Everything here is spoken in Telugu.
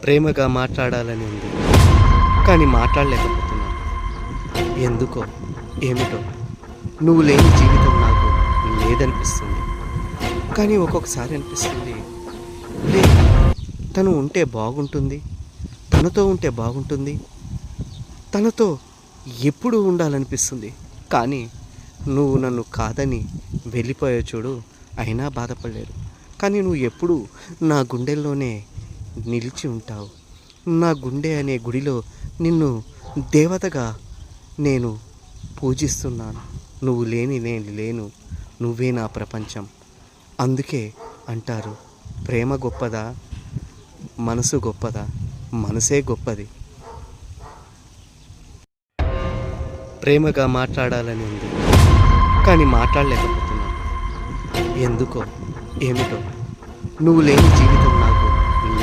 ప్రేమగా మాట్లాడాలని ఉంది, కానీ మాట్లాడలేకపోతున్నా. ఎందుకో ఏమిటో నువ్వు లేని జీవితం నాకు లేదనిపిస్తుంది. కానీ ఒక్కొక్కసారి అనిపిస్తుంది, లేదు, తను ఉంటే బాగుంటుంది, తనతో ఉంటే బాగుంటుంది, తనతో ఎప్పుడూ ఉండాలనిపిస్తుంది. కానీ నువ్వు నన్ను కాదని వెళ్ళిపోయావు చూడు, అయినా బాధపడలేదు. కానీ నువ్వు ఎప్పుడూ నా గుండెల్లోనే నిలిచి ఉంటావు. నా గుండె అనే గుడిలో నిన్ను దేవతగా నేను పూజిస్తున్నాను. నువ్వు లేని నేను లేను, నువ్వే నా ప్రపంచం. అందుకే అంటారు, ప్రేమ గొప్పదా, మనసు గొప్పదా? మనసే గొప్పది. ప్రేమగా మాట్లాడాలని ఉంది, కానీ మాట్లాడలేకపోతున్నా. ఎందుకో ఏమిటో నువ్వు లేని జీవితం